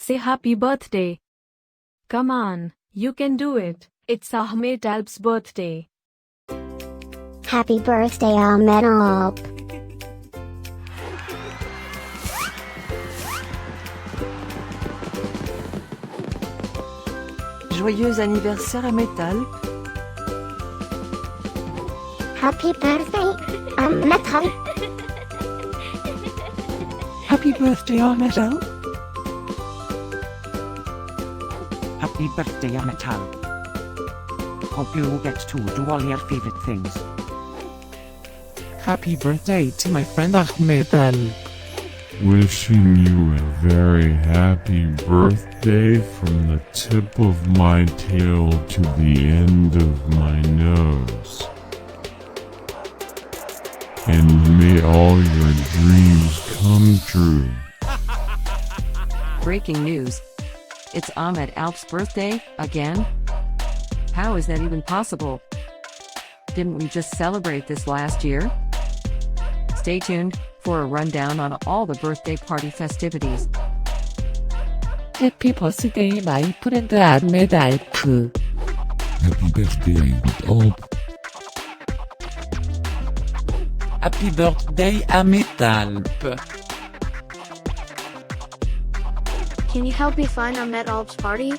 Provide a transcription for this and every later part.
Say happy birthday. Come on, you can do it. It's Ahmet Alp's birthday. Happy birthday, Ahmet Alp. Joyeux anniversaire Ahmet Alp. Happy birthday, Ahmet Alp. Happy birthday, Ahmet Alp. Happy birthday, Ahmet Alp. Hope you get to do all your favorite things. Happy birthday to my friend Ahmet Alp. Wishing you a very happy birthday from the tip of my tail to the end of my nose. And may all your dreams come true. Breaking news. It's Ahmet Alp's birthday, again? How is that even possible? Didn't we just celebrate this last year? Stay tuned for a rundown on all the birthday party festivities. Happy birthday, my friend Ahmet Alp. Happy birthday, Ahmet Alp. Happy birthday, Ahmet Alp. Can you help me find Ahmet Alp's party?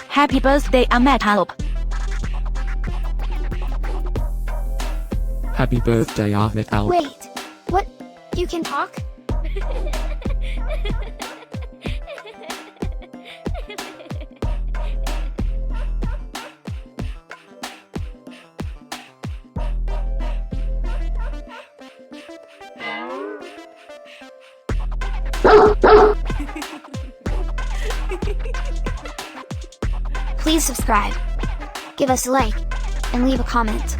Happy birthday, Ahmet Alp. Happy birthday, Ahmet Alp. Wait, what? You can talk? Please subscribe, give us a like, and leave a comment.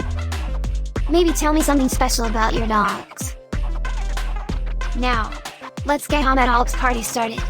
Maybe tell me something special about your dogs. Now, let's get Ahmet Alp's party started.